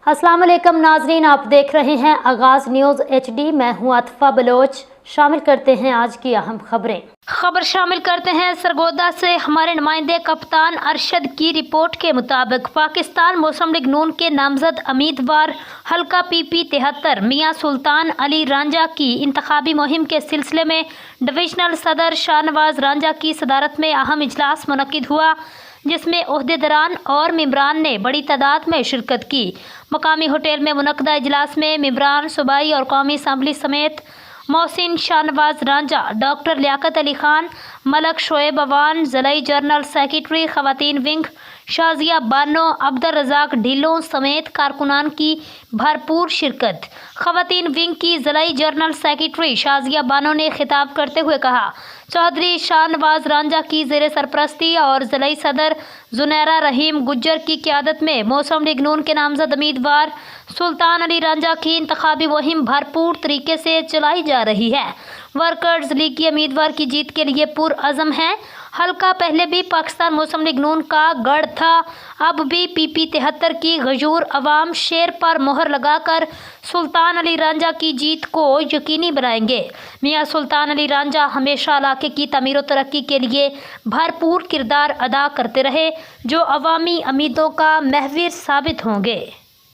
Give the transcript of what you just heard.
अस्सलाम वालेकुम नाजरीन, आप देख रहे हैं आगाज़ न्यूज़ HD। मैं हूं आतिफा बलोच। शामिल करते हैं आज की अहम खबर शामिल करते हैं सरगोदा से हमारे नुमाइंदे कप्तान अरशद की रिपोर्ट के मुताबिक पाकिस्तान मुस्लिम लीग नून के नामजद उम्मीदवार हल्का PP 73 मियां सुल्तान अली रांझा की इंतखाबी मुहिम के सिलसिले में डिविजनल सदर शाहनवाज रांझा की सदारत में अहम इजलास मुनक्किद हुआ, जिसमें ओहदेदारान और मेंबरान ने बड़ी तादाद में शिरकत की। मकामी होटल में मुनक्किदा इजलास में मेंबरान सूबाई और कौमी असम्बली समेत मोहसिन शाहनवाज रांझा, डॉक्टर लियाकत अली खान, मलक शोएब अवान, ज़िलाई जनरल सेक्रेटरी खवातीन विंग शाजिया बानो, अब्दुल रज़ाक ढिल्लों समेत कारकुनान की भरपूर शिरकत। खवातीन विंग की ज़िलाई जनरल सेक्रेटरी शाजिया बानो ने खिताब करते हुए कहा, चौधरी शाहनवाज रांझा की ज़ेर सरपरस्ती और ज़िलाई सदर जुनैरा रहीम गुज्जर की क़यादत में मुस्लिम लीग नून के नामजद उम्मीदवार सुल्तान अली रांझा की इंतखाबी मुहिम भरपूर तरीके से चलाई जा रही है। वर्कर्स लीग की उम्मीदवार की जीत के लिए पुरअज़म है। हल्का पहले भी पाकिस्तान मुस्लिम लीग नून का गढ़ था, अब भी PP 73 की गजूर अवाम शेर पर मोहर लगाकर सुल्तान अली रांझा की जीत को यकीनी बनाएंगे। मियां सुल्तान अली रांझा हमेशा इलाके की तमीर व तरक्की के लिए भरपूर किरदार अदा करते रहे, जो अवामी उम्मीदों का महवर साबित होंगे।